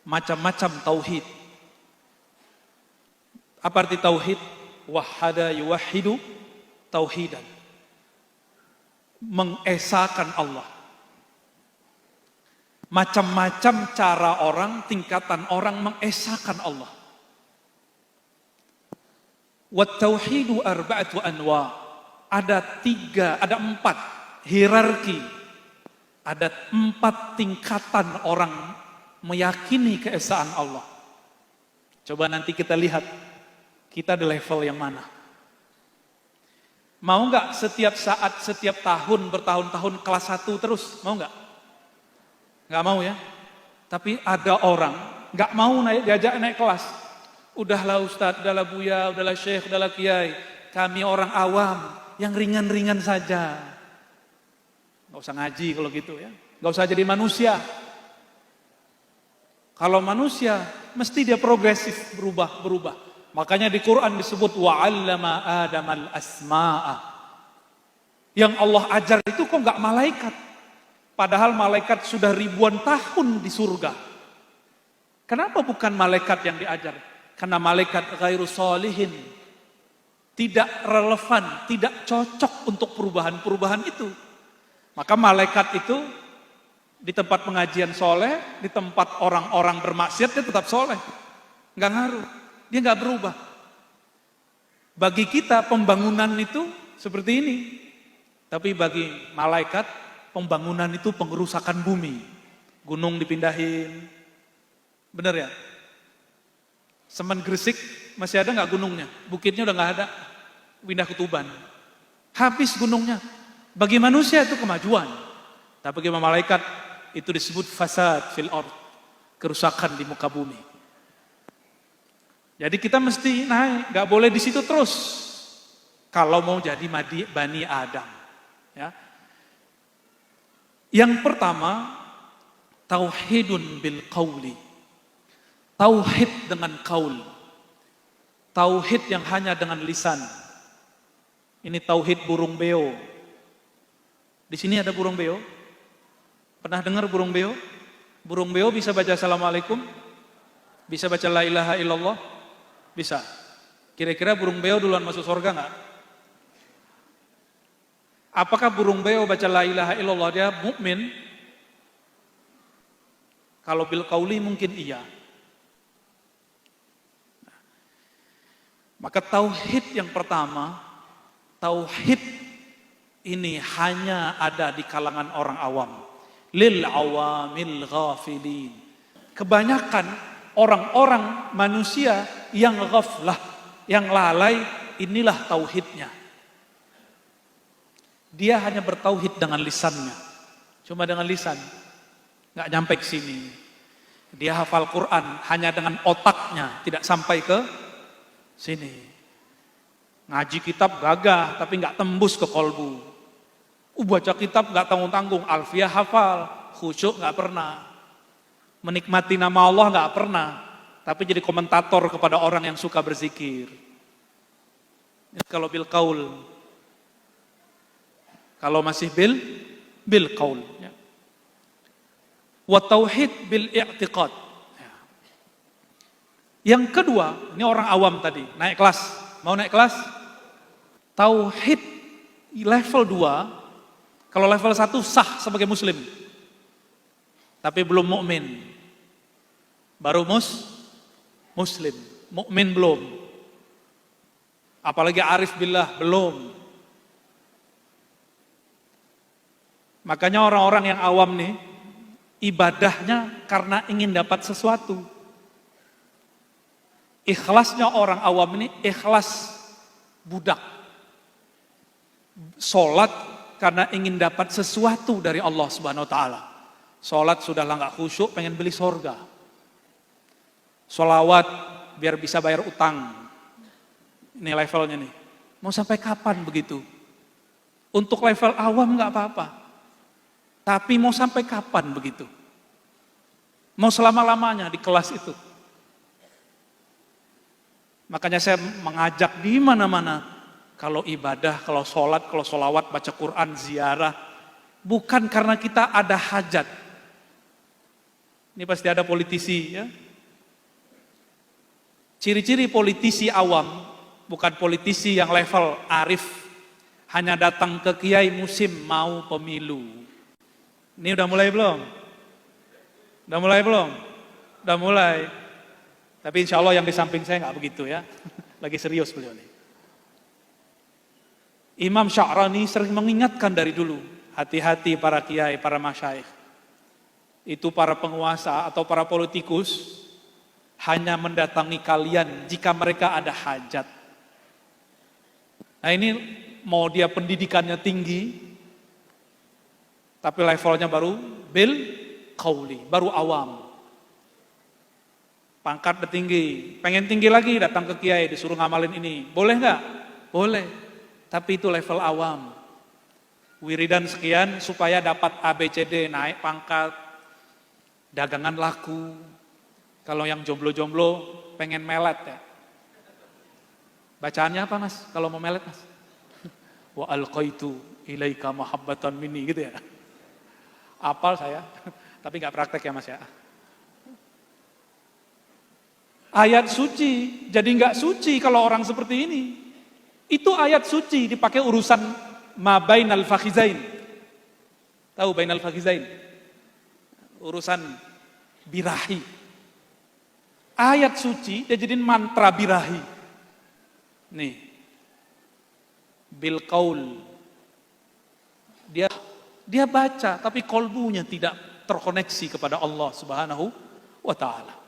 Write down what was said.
macam-macam tauhid. Apa arti tauhid? Wahada yuwahidu tauhidan. Mengesahkan Allah. Macam-macam cara orang, tingkatan orang mengesahkan Allah. Wat tauhidu arba'atu anwa. Ada 4 hierarki. Ada 4 tingkatan orang meyakini keesaan Allah. Coba nanti kita lihat kita di level yang mana. Mau nggak setiap saat, setiap tahun, bertahun-tahun kelas 1 terus? Mau nggak? Nggak mau ya? Tapi ada orang nggak mau diajak naik kelas. Udahlah Ustadz, udahlah Buya, udahlah Syekh, udahlah Kiai. Kami orang awam, yang ringan-ringan saja. Nggak usah ngaji kalau gitu ya. Nggak usah jadi manusia. Kalau manusia, mesti dia progresif, berubah. Makanya di Quran disebut wa'allama Adamal asma'a. Yang Allah ajar itu kok nggak malaikat? Padahal malaikat sudah ribuan tahun di surga. Kenapa bukan malaikat yang diajar? Karena malaikat ghairu sholihin. Tidak relevan, tidak cocok untuk perubahan-perubahan itu. Maka malaikat itu di tempat pengajian soleh, di tempat orang-orang bermaksiat dia tetap soleh. Nggak ngaruh. Dia nggak berubah. Bagi kita pembangunan itu seperti ini. Tapi bagi malaikat pembangunan itu pengerusakan bumi. Gunung dipindahin. Bener ya? Semen Gresik masih ada nggak gunungnya? Bukitnya udah nggak ada. Pindah ke Tuban. Habis gunungnya. Bagi manusia itu kemajuan. Tapi bagi malaikat itu disebut fasad fil ard. Kerusakan di muka bumi. Jadi kita mesti naik, nggak boleh di situ terus. Kalau mau jadi Bani Adam, ya. Yang pertama, tauhidun bil qauli. Tauhid dengan qaul. Tauhid yang hanya dengan lisan. Ini tauhid burung beo. Di sini ada burung beo. Pernah dengar burung beo? Burung beo bisa baca assalamualaikum? Bisa baca la ilaha illallah? Bisa. Kira-kira burung beo duluan masuk surga nggak? Apakah burung beo baca la ilaha illallah dia mukmin? Kalau bil qauli mungkin iya. Maka tauhid yang pertama, tauhid ini hanya ada di kalangan orang awam. Lil awamil ghafilin. Kebanyakan orang-orang manusia yang ghaflah, yang lalai, inilah tauhidnya. Dia hanya bertauhid dengan lisannya. Cuma dengan lisan. Nggak nyampe ke sini. Dia hafal Quran hanya dengan otaknya, tidak sampai ke sini. Ngaji kitab gagah, tapi nggak tembus ke kolbu. Baca kitab nggak tanggung-tanggung, alfiah hafal, khusyuk nggak pernah. Menikmati nama Allah nggak pernah, tapi jadi komentator kepada orang yang suka berzikir. Ini kalau bil qaul. Kalau masih bil qaul. Ya. Wa tauhid bil i'tiqad. Ya. Yang kedua, ini orang awam tadi, naik kelas. Mau naik kelas? Tauhid level 2, kalau level 1 sah sebagai muslim. Tapi belum mukmin. Baru muslim, mukmin belum. Apalagi arif billah belum. Makanya orang-orang yang awam nih ibadahnya karena ingin dapat sesuatu. Ikhlasnya orang awam ini ikhlas budak. Sholat karena ingin dapat sesuatu dari Allah Subhanahu Wa Taala. Sholat sudahlah nggak khusyuk, pengen beli sorga. Sholawat biar bisa bayar utang. Ini levelnya nih. Mau sampai kapan begitu? Untuk level awam nggak apa-apa. Tapi mau sampai kapan begitu? Mau selama-lamanya di kelas itu? Makanya saya mengajak di mana-mana. Kalau ibadah, kalau sholat, kalau sholawat, baca Quran, ziarah. Bukan karena kita ada hajat. Ini pasti ada politisi ya. Ciri-ciri politisi awam, bukan politisi yang level arif, hanya datang ke kiai musim mau pemilu. Ini udah mulai belum? Udah mulai belum? Udah mulai. Tapi insya Allah yang di samping saya nggak begitu ya. Lagi serius beliau nih. Imam Sya'rani sering mengingatkan dari dulu, hati-hati para kiai, para masyayikh. Itu para penguasa atau para politikus hanya mendatangi kalian jika mereka ada hajat. Nah ini mau dia pendidikannya tinggi, tapi levelnya baru bil qauli, baru awam. Pangkat tinggi, pengen tinggi lagi datang ke kiai disuruh ngamalin ini. Boleh nggak? Boleh. Tapi itu level awam. Wiridan sekian supaya dapat ABCD, naik pangkat, dagangan laku. Kalau yang jomblo-jomblo pengen melet ya. Bacaannya apa mas? Kalau mau melet mas? Wa alqaitu ilaika mahabbatan minni gitu ya. Apal saya, tapi nggak praktek ya mas ya. Ayat suci, jadi nggak suci kalau orang seperti ini. Itu ayat suci dipakai urusan ma bainal fakhizain. Tahu bainal fakhizain? Urusan birahi. Ayat suci dia jadiin mantra birahi. Nih. Bil qaul. Dia baca tapi kolbunya tidak terkoneksi kepada Allah Subhanahu wa taala.